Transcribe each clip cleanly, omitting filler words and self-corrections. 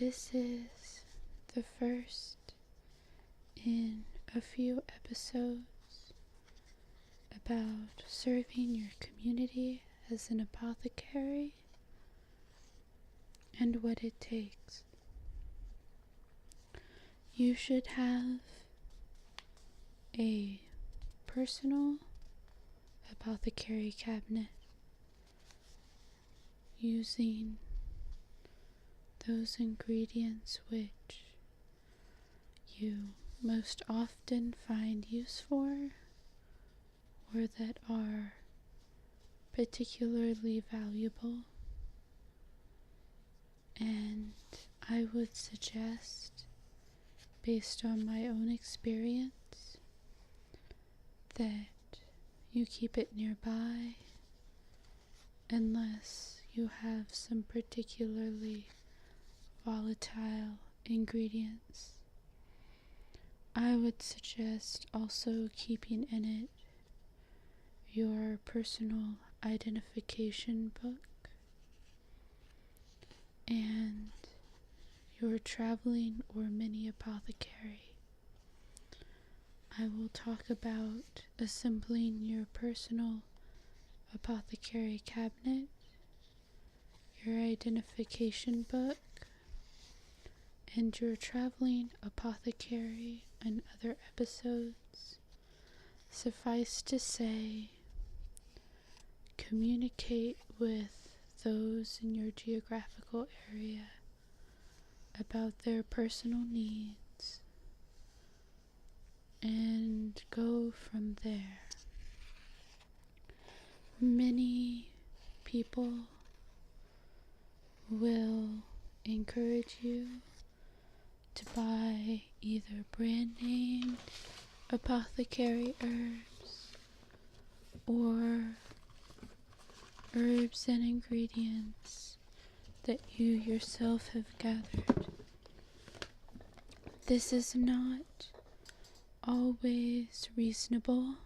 This is the first in a few episodes about serving your community as an apothecary and what it takes. You should have a personal apothecary cabinet using those ingredients which you most often find use for or that are particularly valuable. And I would suggest, based on my own experience, that you keep it nearby unless you have some particularly volatile ingredients. I would suggest also keeping in it your personal identification book and your traveling or mini apothecary. I will talk about assembling your personal apothecary cabinet, your identification book, and your traveling apothecary in other episodes. Suffice to say, communicate with those in your geographical area about their personal needs and go from there. Many people will encourage you to buy either brand name apothecary herbs or herbs and ingredients that you yourself have gathered. This is not always reasonable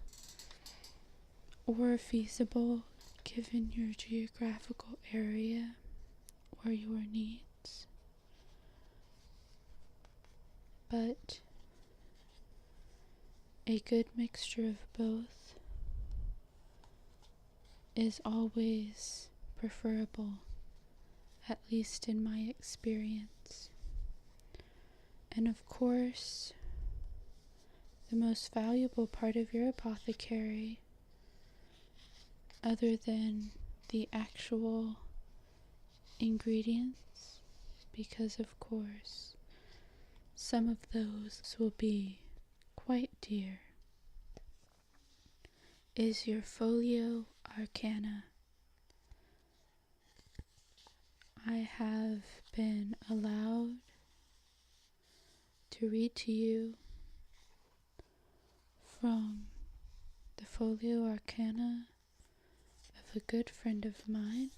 or feasible given your geographical area or your needs, but a good mixture of both is always preferable, at least in my experience. And of course, the most valuable part of your apothecary, other than the actual ingredients, because of course some of those will be quite dear, is your folio arcana. I have been allowed to read to you from the folio arcana of a good friend of mine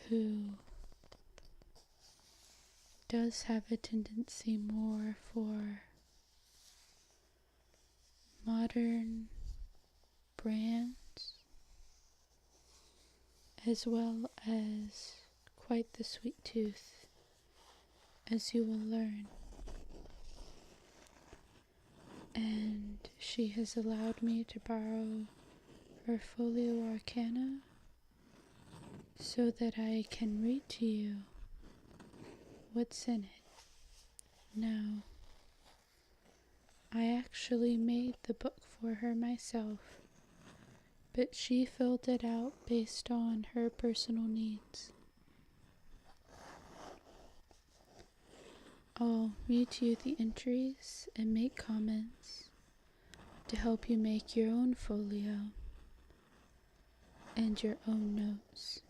who does have a tendency more for modern brands, as well as quite the sweet tooth, as you will learn. And she has allowed me to borrow her folio arcana so that I can read to you what's in it. Now, I actually made the book for her myself, but she filled it out based on her personal needs. I'll read to you the entries and make comments to help you make your own folio and your own notes.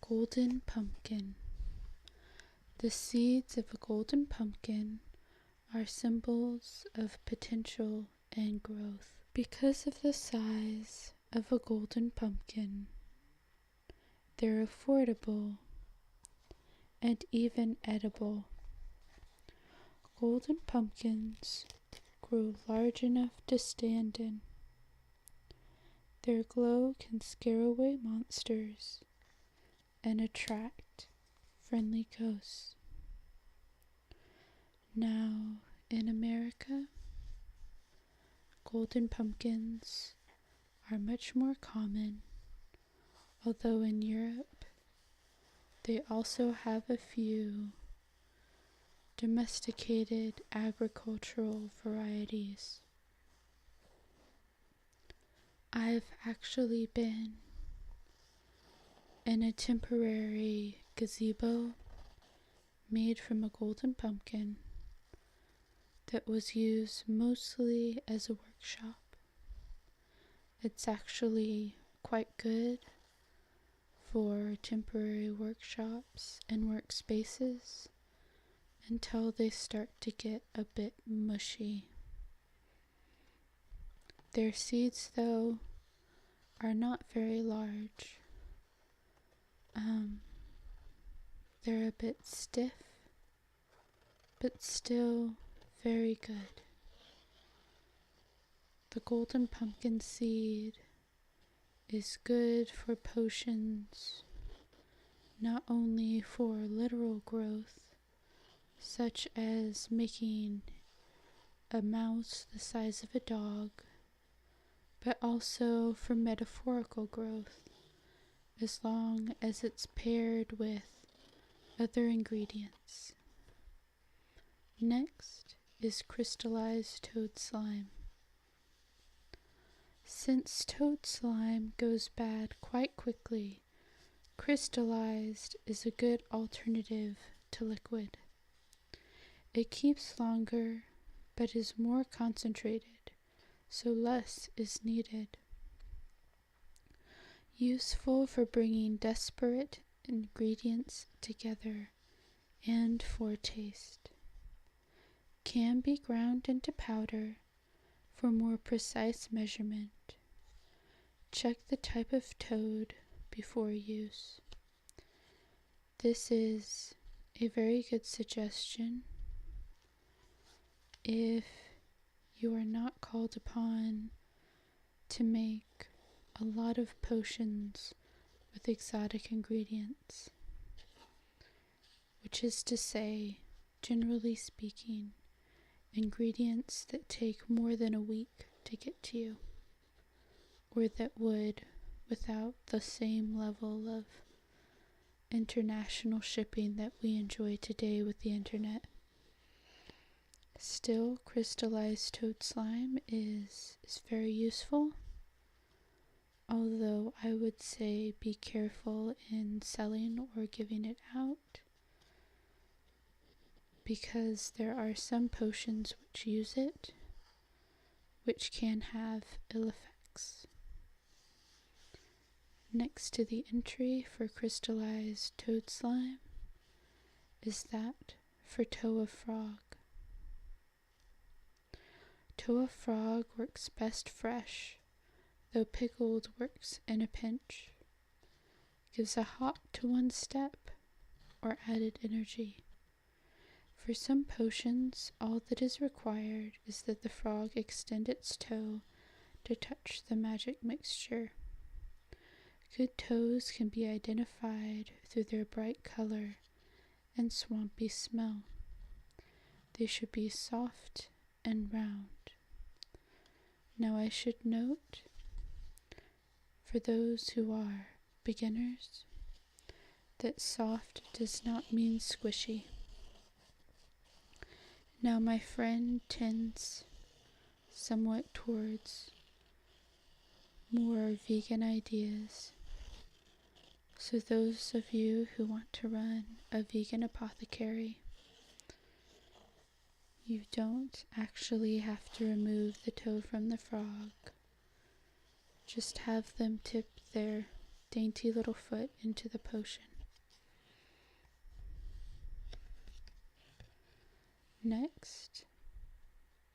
Golden pumpkin. The seeds of a golden pumpkin are symbols of potential and growth. Because of the size of a golden pumpkin, they're affordable and even edible. Golden pumpkins grow large enough to stand in. Their glow can scare away monsters and attract friendly ghosts. Now, in America, golden pumpkins are much more common, although in Europe they also have a few domesticated agricultural varieties. I've actually been in a temporary gazebo made from a golden pumpkin that was used mostly as a workshop. It's actually quite good for temporary workshops and workspaces until they start to get a bit mushy. Their seeds, though, are not very large. They're a bit stiff, but still very good. The golden pumpkin seed is good for potions, not only for literal growth, such as making a mouse the size of a dog, but also for metaphorical growth, as long as it's paired with other ingredients. Next is crystallized toad slime. Since toad slime goes bad quite quickly, crystallized is a good alternative to liquid. It keeps longer, but is more concentrated, so less is needed. Useful for bringing disparate ingredients together and for taste. Can be ground into powder for more precise measurement. Check the type of toad before use. This is a very good suggestion if you are not called upon to make a lot of potions with exotic ingredients, which is to say, generally speaking, ingredients that take more than a week to get to you, or that would without the same level of international shipping that we enjoy today with the internet. Still, crystallized toad slime is very useful, although I would say be careful in selling or giving it out, because there are some potions which use it, which can have ill effects. Next to the entry for crystallized toad slime is that for toa frog. Toa frog works best fresh, though pickled works in a pinch. Gives a hop to one step, or added energy. For some potions, all that is required is that the frog extend its toe to touch the magic mixture. Good toes can be identified through their bright color and swampy smell. They should be soft and round. Now I should note, for those who are beginners, that soft does not mean squishy. Now my friend tends somewhat towards more vegan ideas, so those of you who want to run a vegan apothecary, you don't actually have to remove the toe from the frog. Just have them tip their dainty little foot into the potion. Next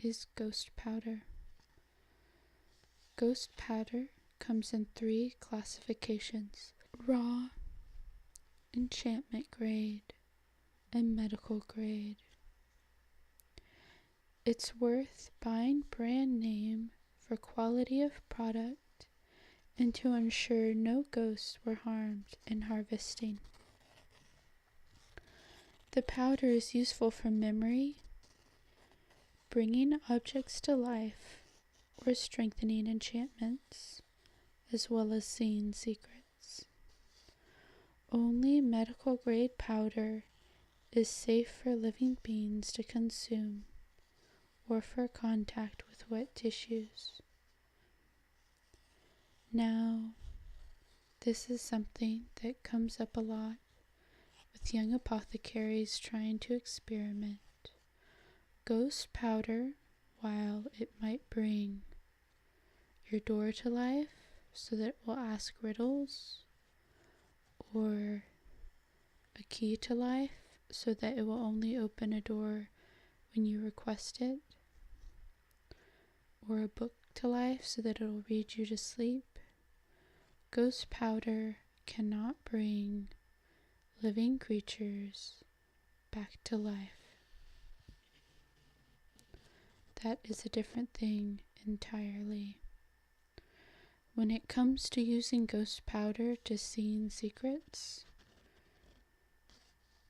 is ghost powder. Ghost powder comes in 3 classifications: raw, enchantment grade, and medical grade. It's worth buying brand name for quality of product and to ensure no ghosts were harmed in harvesting. The powder is useful for memory, bringing objects to life, or strengthening enchantments, as well as seeing secrets. Only medical grade powder is safe for living beings to consume or for contact with wet tissues. Now, this is something that comes up a lot with young apothecaries trying to experiment. Ghost powder, while it might bring your door to life so that it will ask riddles, or a key to life so that it will only open a door when you request it, or a book to life so that it will read you to sleep. Ghost powder cannot bring living creatures back to life. That is a different thing entirely. When it comes to using ghost powder to seeing secrets,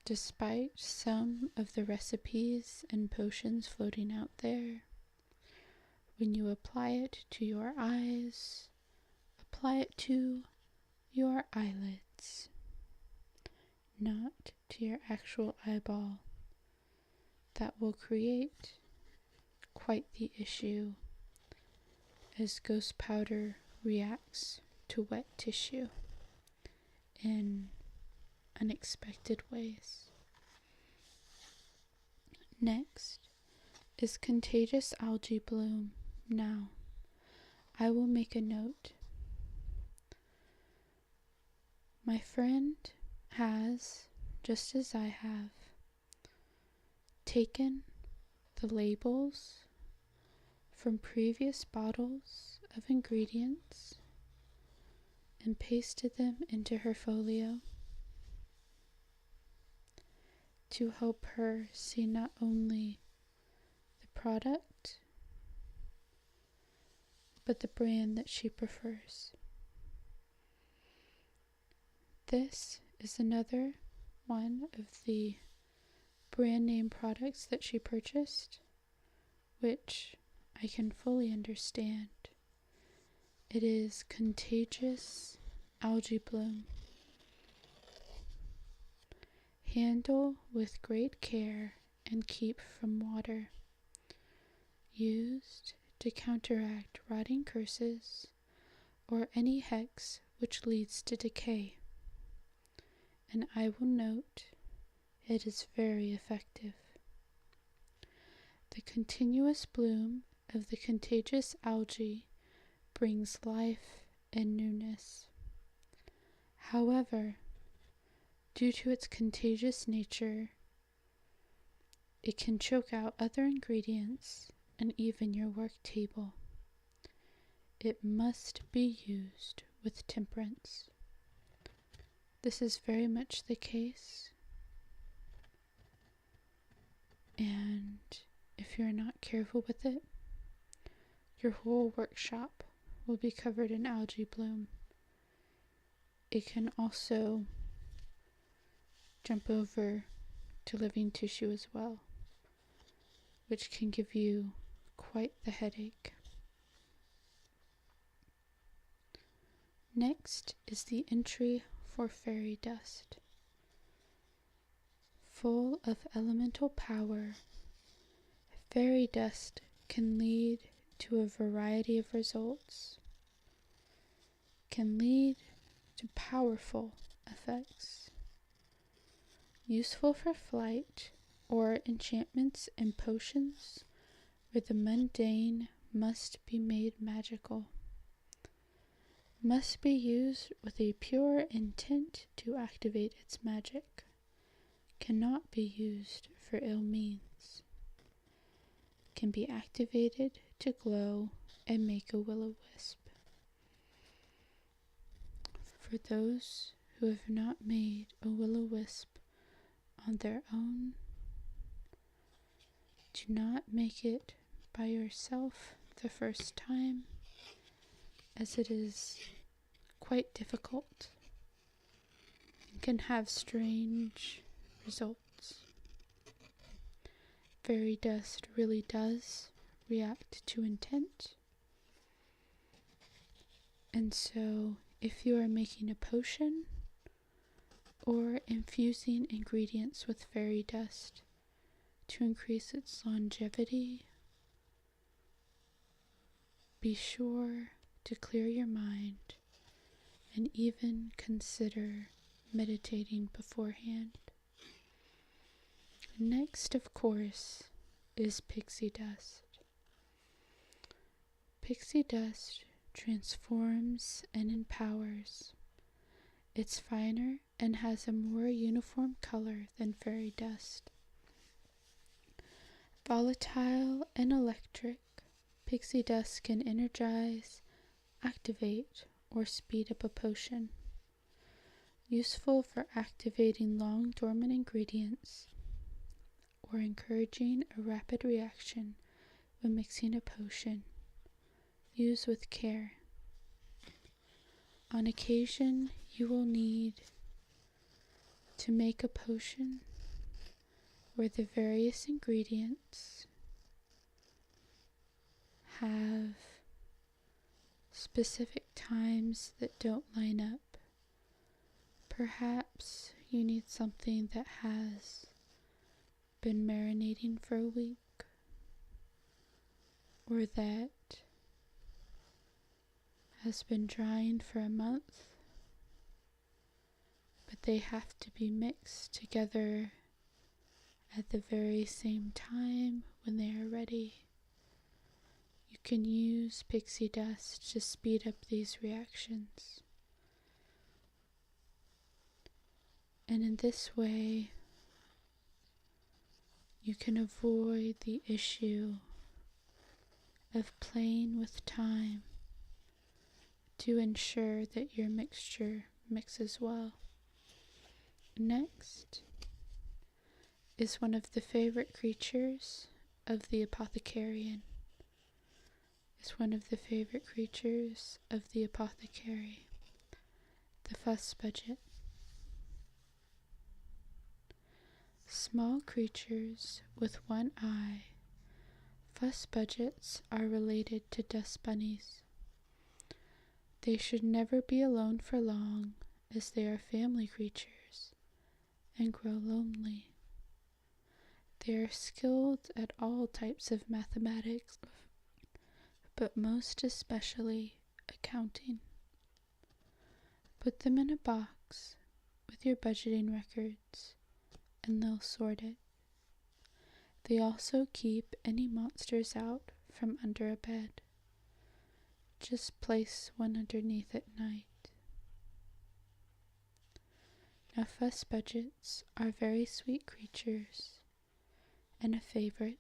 despite some of the recipes and potions floating out there, when you apply it to your eyes, apply it to your eyelids, not to your actual eyeball. That will create quite the issue, as ghost powder reacts to wet tissue in unexpected ways. Next is contagious algae bloom. Now, I will make a note. My friend has, just as I have, taken the labels from previous bottles of ingredients and pasted them into her folio to help her see not only the product, but the brand that she prefers. This is another one of the brand name products that she purchased, which I can fully understand. It is contagious algae bloom. Handle with great care and keep from water. Used to counteract rotting curses or any hex which leads to decay. And I will note, it is very effective. The continuous bloom of the contagious algae brings life and newness. However, due to its contagious nature, it can choke out other ingredients and even your work table. It must be used with temperance. This is very much the case, and if you're not careful with it, your whole workshop will be covered in algae bloom. It can also jump over to living tissue as well, which can give you quite the headache. Next is the entry for fairy dust. Full of elemental power, fairy dust can lead to a variety of results, can lead to powerful effects. Useful for flight or enchantments and potions where the mundane must be made magical. Must be used with a pure intent to activate its magic. Cannot be used for ill means. Can be activated to glow and make a will-o-wisp. For those who have not made a will-o-wisp on their own, do not make it by yourself the first time, as it is quite difficult and can have strange results. Fairy dust really does react to intent. And so, if you are making a potion or infusing ingredients with fairy dust to increase its longevity, be sure to clear your mind and even consider meditating beforehand. Next, of course, is pixie dust. Pixie dust transforms and empowers. It's finer and has a more uniform color than fairy dust. Volatile and electric, pixie dust can energize, activate, or speed up a potion. Useful for activating long dormant ingredients or encouraging a rapid reaction when mixing a potion. Use with care. On occasion, you will need to make a potion where the various ingredients have specific times that don't line up. Perhaps you need something that has been marinating for a week, or that has been drying for a month, but they have to be mixed together at the very same time when they are ready. You can use pixie dust to speed up these reactions. And in this way, you can avoid the issue of playing with time to ensure that your mixture mixes well. Next is one of the favorite creatures of the apothecary. The fuss budget. Small creatures with one eye, fuss budgets are related to dust bunnies. They should never be alone for long, as they are family creatures and grow lonely. They are skilled at all types of mathematics, but most especially accounting. Put them in a box with your budgeting records, and they'll sort it. They also keep any monsters out from under a bed. Just place one underneath at night. Now, fuss budgets are very sweet creatures and a favorite.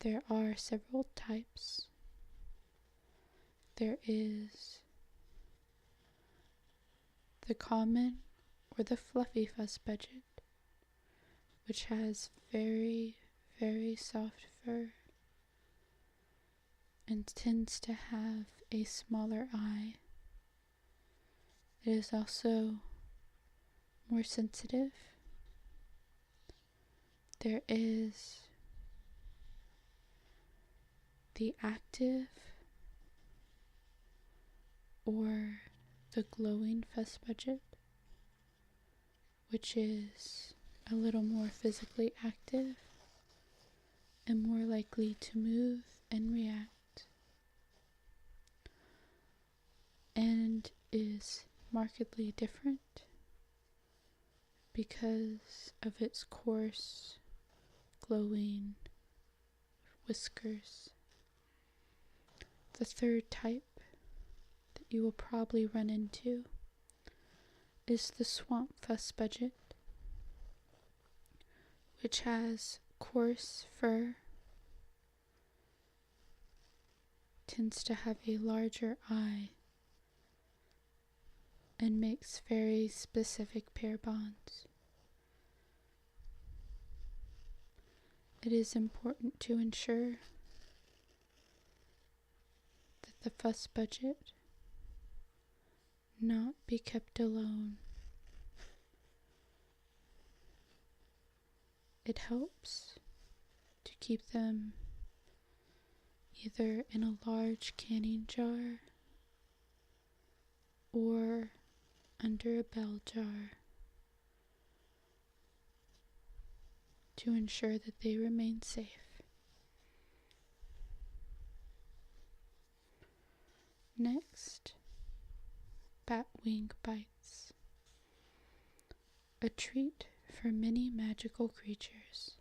There are several types. There is the common or the fluffy fuss budget, which has very, very soft fur and tends to have a smaller eye. It is also more sensitive. There is the active or the glowing fuss budget, which is a little more physically active and more likely to move and react, and is markedly different because of its coarse, glowing whiskers. The third type that you will probably run into is the swamp fuss budget, which has coarse fur, tends to have a larger eye, and makes very specific pair bonds. It is important to ensure that the fuss budget not be kept alone. It helps to keep them either in a large canning jar or under a bell jar to ensure that they remain safe. Next, batwing bites. A treat for many magical creatures,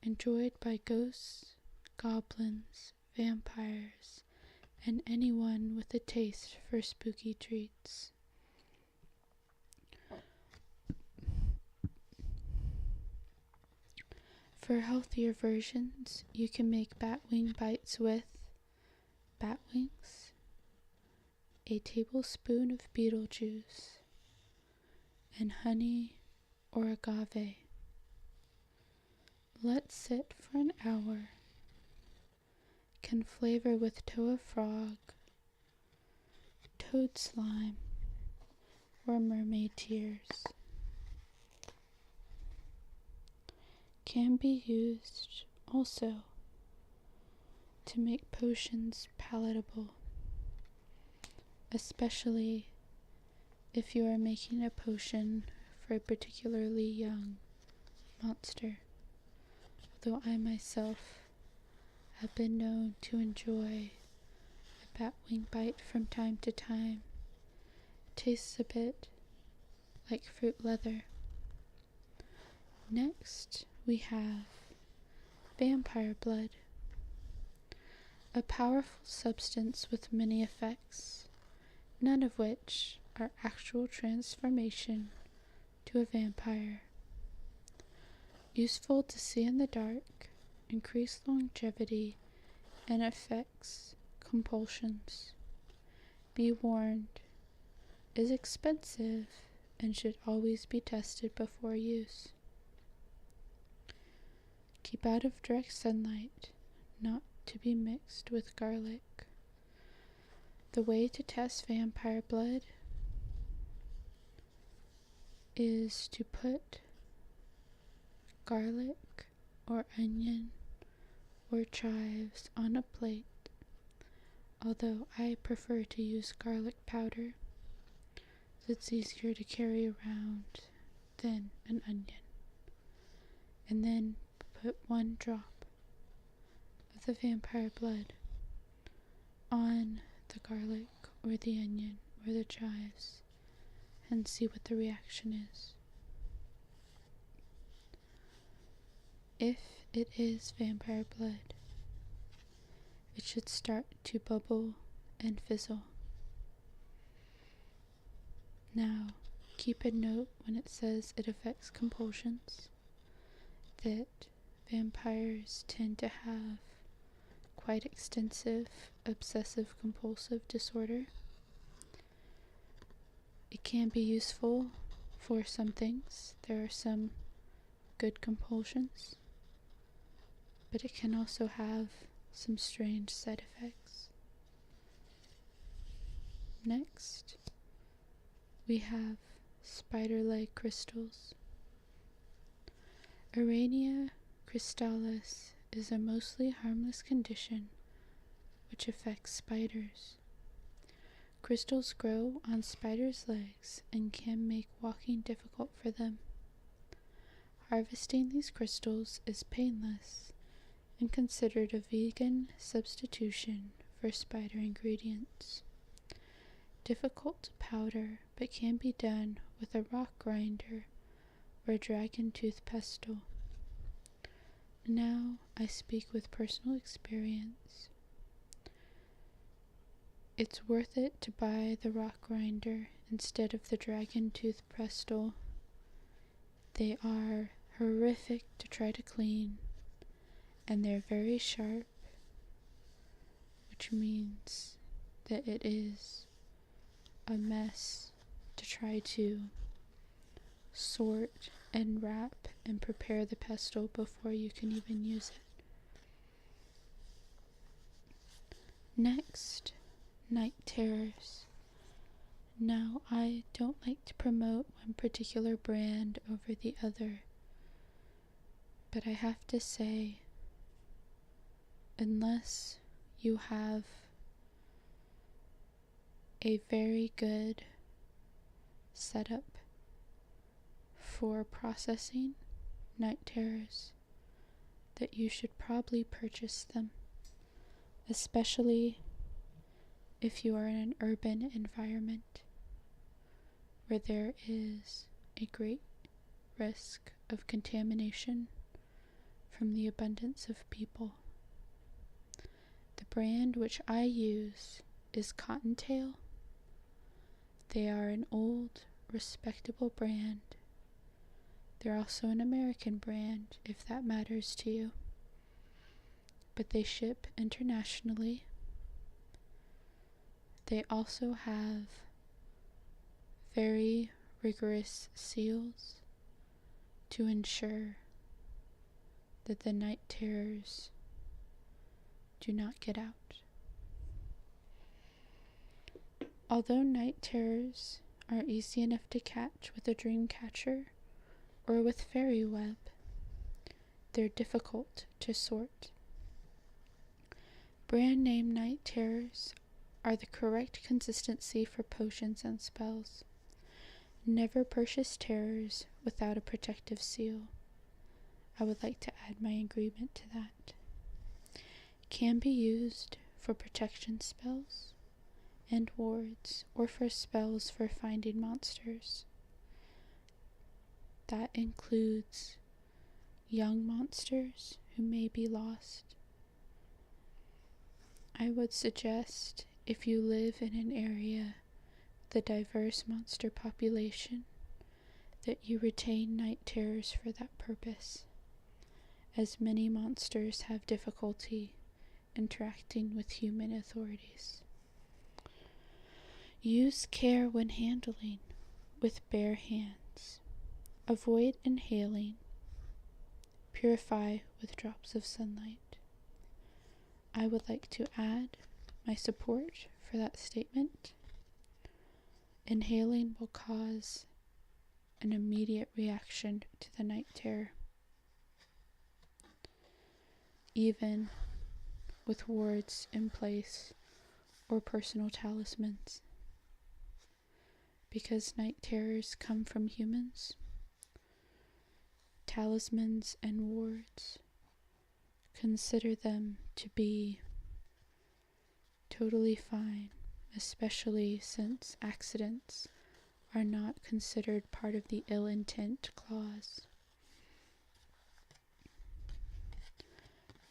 enjoyed by ghosts, goblins, vampires, and anyone with a taste for spooky treats. For healthier versions, you can make batwing bites with bat wings, a tablespoon of beetle juice, and honey or agave. Let sit for an hour. Can flavor with toa frog, toad slime, or mermaid tears. Can be used also to make potions palatable, especially if you are making a potion for a particularly young monster. Though I myself have been known to enjoy a batwing bite from time to time. It tastes a bit like fruit leather. Next, we have vampire blood, a powerful substance with many effects, none of which are actual transformation to a vampire. Useful to see in the dark, increase longevity, and affects compulsions. Be warned, is expensive and should always be tested before use. Keep out of direct sunlight, not to be mixed with garlic. The way to test vampire blood is to put garlic or onion or chives on a plate, although I prefer to use garlic powder, as it's easier to carry around than an onion. And then put 1 drop of the vampire blood on the garlic or the onion or the chives and see what the reaction is. If it is vampire blood, it should start to bubble and fizzle. Now, keep a note when it says it affects compulsions that vampires tend to have quite extensive obsessive compulsive disorder. It can be useful for some things. There are some good compulsions, but it can also have some strange side effects. Next, we have spider leg crystals. Arania crystallis is a mostly harmless condition which affects spiders. Crystals grow on spiders' legs and can make walking difficult for them. Harvesting these crystals is painless and considered a vegan substitution for spider ingredients. Difficult to powder, but can be done with a rock grinder or a dragon tooth pestle. Now I speak with personal experience. It's worth it to buy the rock grinder instead of the dragon tooth pestle. They are horrific to try to clean, and they're very sharp, which means that it is a mess to try to sort and wrap and prepare the pestle before you can even use it. Next, night terrors. Now, I don't like to promote one particular brand over the other, but I have to say, unless you have a very good setup for processing night terrors, that you should probably purchase them, especially if you are in an urban environment where there is a great risk of contamination from the abundance of people. The brand which I use is Cottontail. They are an old, respectable brand. They're also an American brand, if that matters to you. But they ship internationally. They also have very rigorous seals to ensure that the night terrors do not get out. Although night terrors are easy enough to catch with a dream catcher or with fairy web, they're difficult to sort. Brand name night terrors are the correct consistency for potions and spells. Never purchase terrors without a protective seal. I would like to add my agreement to that. Can be used for protection spells and wards, or for spells for finding monsters. That includes young monsters who may be lost. I would suggest, if you live in an area with a diverse monster population, that you retain night terrors for that purpose, as many monsters have difficulty interacting with human authorities. Use care when handling with bare hands. Avoid inhaling. Purify with drops of sunlight. I would like to add my support for that statement. Inhaling will cause an immediate reaction to the night terror, even with wards in place or personal talismans. Because night terrors come from humans, talismans and wards, consider them to be totally fine, especially since accidents are not considered part of the ill intent clause.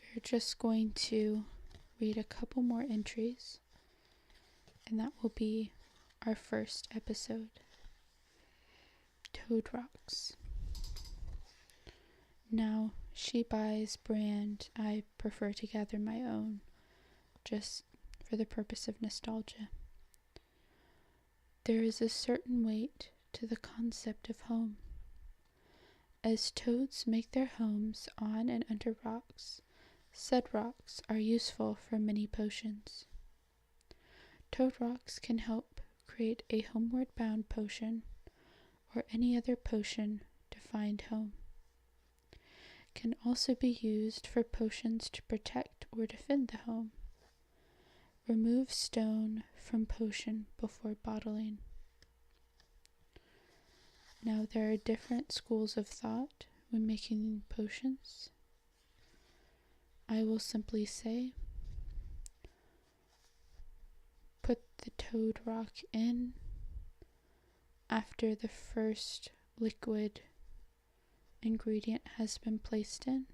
We're just going to read a couple more entries, and that will be our first episode. Toad Rocks. Now, she buys brand. I prefer to gather my own, just for the purpose of nostalgia. There is a certain weight to the concept of home. As toads make their homes on and under rocks, said rocks are useful for many potions. Toad rocks can help create a homeward bound potion or any other potion to find home. Can also be used for potions to protect or defend the home. Remove stone from potion before bottling. Now, there are different schools of thought when making potions. I will simply say, put the toad rock in after the first liquid ingredient has been placed in,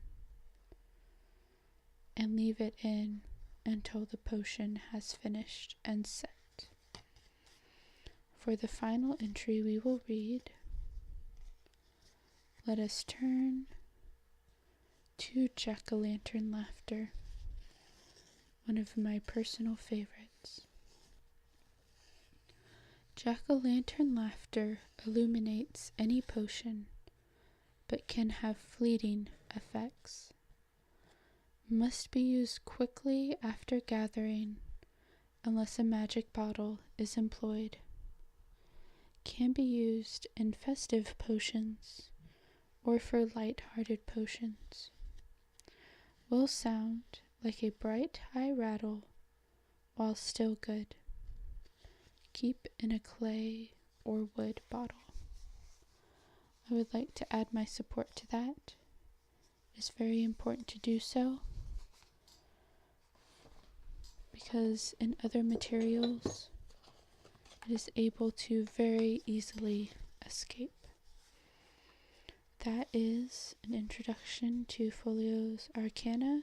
and leave it in until the potion has finished and set. For the final entry we will read, let us turn to Jack-o'-lantern laughter, one of my personal favorites. Jack-o'-lantern laughter illuminates any potion, but can have fleeting effects. Must be used quickly after gathering, unless a magic bottle is employed. can be used in festive potions or for light-hearted potions. Will sound like a bright high rattle while still good. Keep in a clay or wood bottle. I would like to add my support to that. It is very important to do so because in other materials it is able to very easily escape. That is an introduction to Folio's Arcana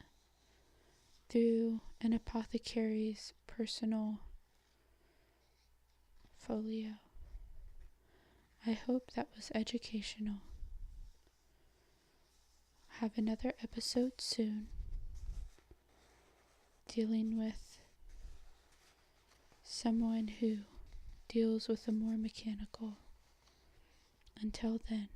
through an apothecary's personal folio. I hope that was educational. Have another episode soon dealing with someone who deals with the more mechanical. Until then.